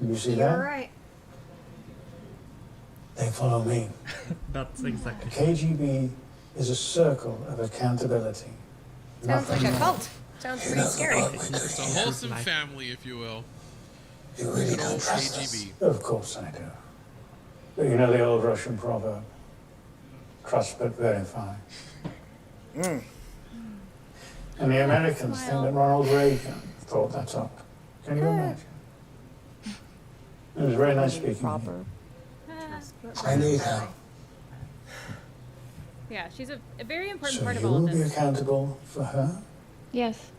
You see You're that? right. They follow me. That's exactly. The KGB is a circle of accountability. Sounds like a Nothing more. cult. Sounds pretty scary. It's a wholesome family, if you will. You really Good don't old trust KGB. us. Of course I do. But you know the old Russian proverb, trust but verify. And the Americans think that Ronald Reagan thought that up. Can you imagine? It was very nice speaking to you. I need help. Yeah, she's a very important So part of you all will of be this. accountable for her? Yes.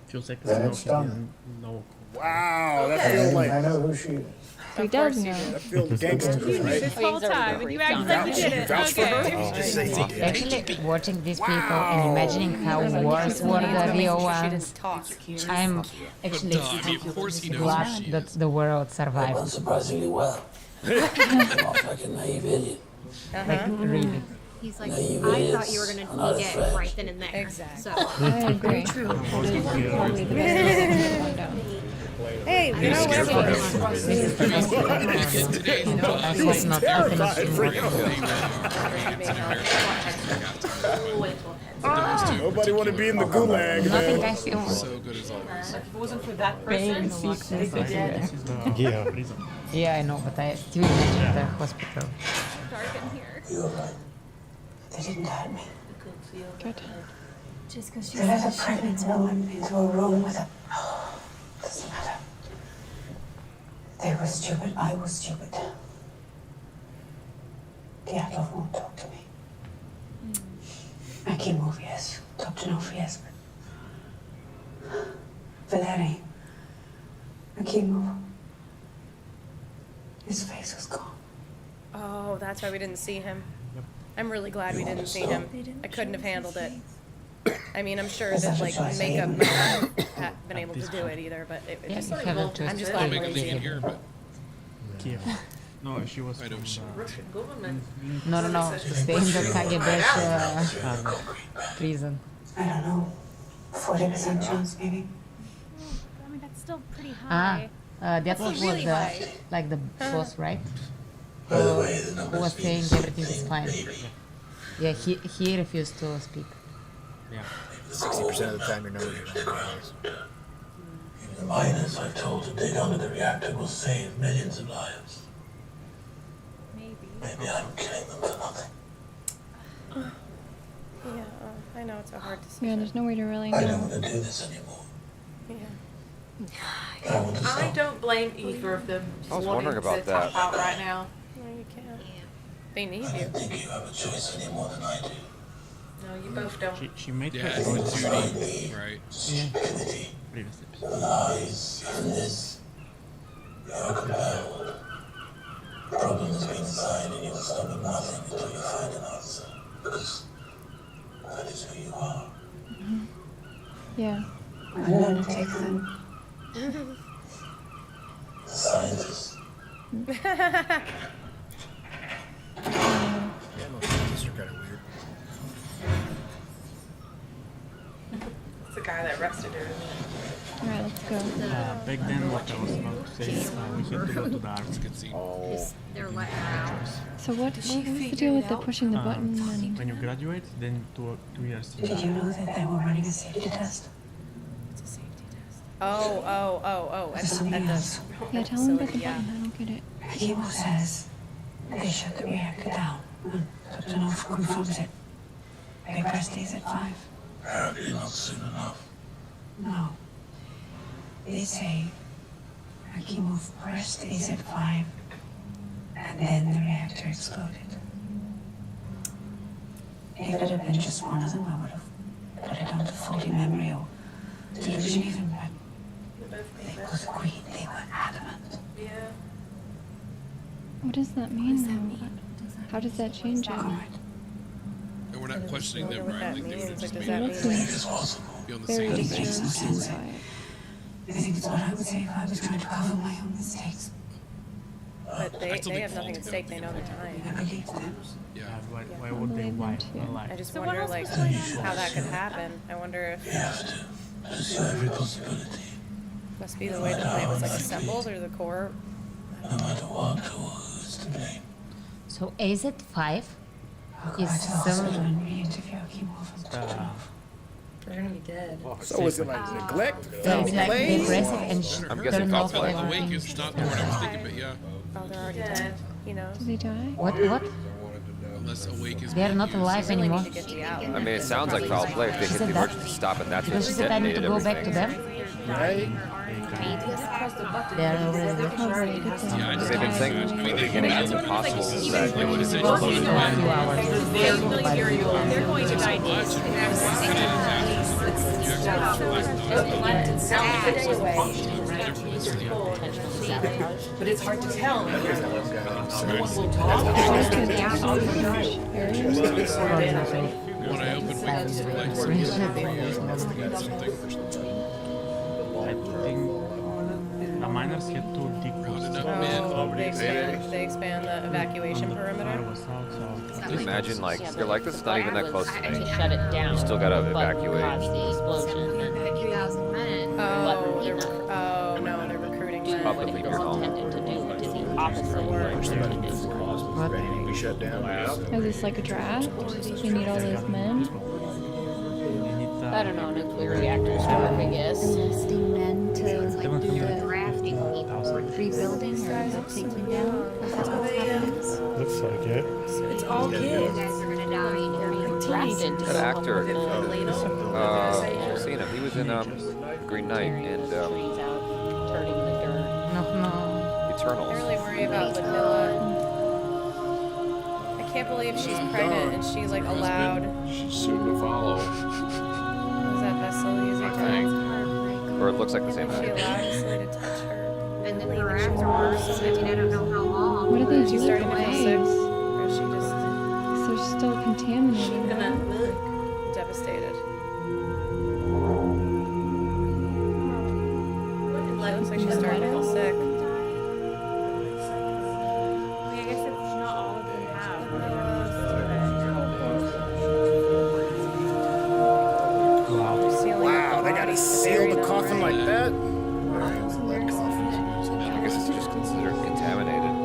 Feels like Then it's done. No. Wow, that feels like. I know who she is. He does know. That feels gangster, You knew right? this whole time, and you acted like you did it. Vouch for her? Okay. Just say he did. Actually, watching these people and imagining how wars were the real ones, I'm actually Duh, I mean, of course he knows who glad she that is. the world They survived. went surprisingly well. Come off like a naive idiot. Like, really. He's like, Naive I idiots thought you were gonna are not be dead afraid. right then and there. Exactly. So I agree. True. That is probably the best one down. Hey, you know what? I hope not finishing Nobody want to be in the gulag, Nothing man. I feel So good as always. Like if it wasn't for that pain, person, sickness, they'd be dead. Yeah, I know, but I still imagine the hospital. Dark in here. You're right. They didn't hurt me. Good. Just because They let a pregnant woman into a room with a... Doesn't matter. They were stupid. I was stupid. 𝙑 won't talk to me. Akimov, yes. Topchinov, yes. But... Valery. Akimov. His face was gone. Oh, that's why we didn't see him. I'm really glad we didn't see him. I couldn't have handled it. I mean, I'm sure that like makeup might not have been able to do it either, but it just. you have to I'm just I'll glad we make a didn't see thing in him. here, but Kiev. No, she was I know from shit. Russian government. No, stay in the KGB prison. I don't know. 40% chance, maybe. I mean, that's still pretty high. That was really high. like the boss, right? By the way, the Who numbers was saying everything is fine. Yeah, he refused to speak. Yeah. 60% of the time you're nowhere near that. Even the miners I've told to dig under the reactor will save millions of lives. Maybe I'm killing them for nothing. Yeah, I know it's a hard Yeah, decision. there's no way to really I don't know. want to do this anymore. Yeah. I want to I stop. don't blame either of them. I was wanting wondering about to tap that. out right now. No, you can't. They need I you. don't think you have a choice any more than I do. No, you both don't. She made yeah, her it's own a duty, right? Stupidity, previous steps. lies, and this. You are compelled. The problem has been designed and you will stop at nothing until you find an answer. Because that is who you are. Yeah. A lunatic then. The scientist. Yeah, most scientists are kind of weird. It's the guy that arrested her. Alright, let's go. Back then, what I was about to say, we had to go to the arts. Good scene. they're letting her out. So what was the deal with the pushing the button and... When you graduate, then 2 years in Did you know that they were running a safety test? Oh. At Something the else. Yeah, tell him about the facility, yeah. button, I don't get it. Akimov says they shut the reactor down. Topchinov confirms it. They pressed these at 5. Apparently not soon enough. No. They say Akimov pressed these at 5, and then the reactor exploded. If it had been just one of them, I would have put it onto faulty memory or delusion even, but they both agreed, they were adamant. Yeah. What does that mean, though? How does that change it? And we're not questioning them, right? Like they would have just Does made that it mean? be on the Very same Makes no page. sense. I think it's what I would say if I was trying to cover my own mistakes. But they have nothing at stake. They know they're dying. I believe them. Yeah. Why would they wipe her life? I just So what wonder, else like, was going on? how that could happen. I wonder if We have to pursue every possibility. must be the way the plant was like assembled or the core. No matter what or who's to blame. So AZ5 is They're gonna be dead. So is it like neglect? Like aggressive and I'm guessing turn off foul play. Awake is not the word I was thinking, but yeah. Oh, they're already dead. He knows. Did they die? What? Unless awake is They are not alive anymore. I mean, it sounds like foul play if they hit the emergency stop and that's what Because she said I need to detonated go back to everything. them. Right? They are already there. They've been saying from the beginning it's impossible that they would have Few hours. They're going to die. But it's hard to tell. No one will talk. When I open wings, like I think the miners had to dig They expand the evacuation perimeter. Can you imagine, like, you're like, this is not even that close to me. Shut it down. You still gotta but evacuate. caused the explosion. Oh, no, they're recruiting men. Up and leave your home. Intended to do, which is the opposite of what it intended to do. We shut down. Is this like a draft? You need all those men? I don't know, nuclear reactors work, I guess. Enlisting men to drafting people rebuilding or taking down. That's what's happening. Looks like it. It's all kids. You guys are gonna die. Drafted to That actor, help I've seen him. He was in Green Knight and trees out, turning the dirt. No. I Eternals. really worry about Vanilla. I can't believe she's pregnant and she like allowed. She's soon to follow. Is that 𝙕𝙗𝙗? Or it looks like the same She guy. allowed Wesley to touch her. And then her afterwards, I mean, I don't know how long. What are they She's doing starting to feel with sick. the Or is she just They're still contaminating them. devastated? Looks like she's starting to feel sick. I guess it's not all of them have. Wow, they gotta seal the coffin like that? I guess it's just considered contaminated.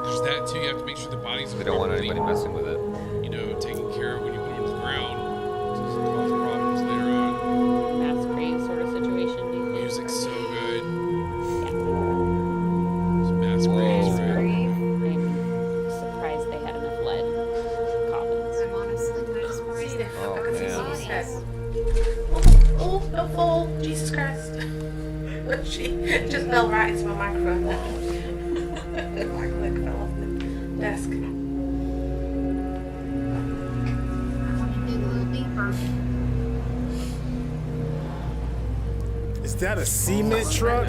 There's that too. You have to make sure the body's They don't want anybody messing with it. you know, taken care of when you put it into the ground. So it doesn't cause problems later on. Mass grave sort of situation, do you think? Music's so good. Mass graves, right? I'm surprised they had enough lead coffins. I'm honestly kind of surprised they Oh, man. Oh, no fall. Jesus Christ. She just fell right into my microphone. My leg fell off the desk. dig a little deeper. Is that a cement truck?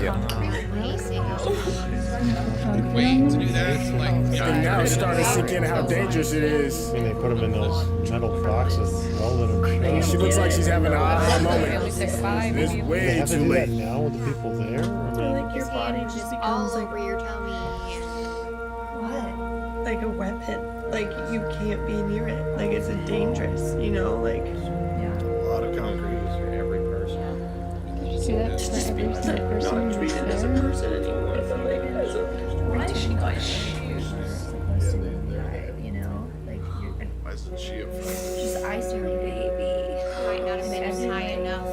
Wait, to do that, like, And now it's starting to sink in how dangerous it is. I mean, they put them in those metal boxes, welded them. She looks like she's having an aha moment. Family sick five. It's They way have to too do that late. now with the people there? I mean, Like your body just All becomes like over your tummy. what? Like a weapon. Like you can't be near it. Like it's a dangerous, you know, like A lot of concrete. For every person. Do that for every single person not who's treated as a there. person anymore, but like as a why is she got shoes? You know, like you're Why isn't she a friend? Just isolated baby. Might not have been as high enough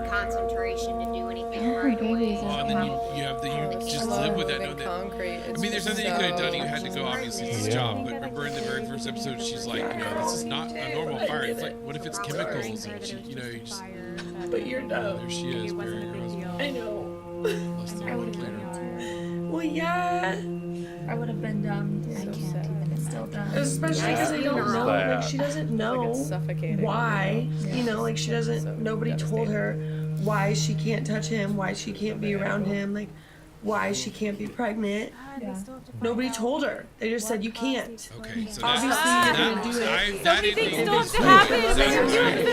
concentration to do anything Yeah, right babies away. Oh, and then you have the, you just live with that, knowing that. Concrete. I mean, there's nothing you could have done. You had to go, obviously, it's his job. But remember in the very first episode, she's like, you know, this is not a normal fire. It's like, what if it's chemicals? And she, you know, you just, but you're dumb. there she is, burying her husband. I know. Less than a month later. Well, yeah. I would have been dumb too. I can't even. Still dumb. Especially because they don't know. Like she doesn't know suffocating. why. You know, like she doesn't. Nobody told her why she can't touch him, why she can't be around him, like why she can't be pregnant. Nobody told her. They just said you can't. Okay, so Obviously, you're gonna do it. that Still have to happen.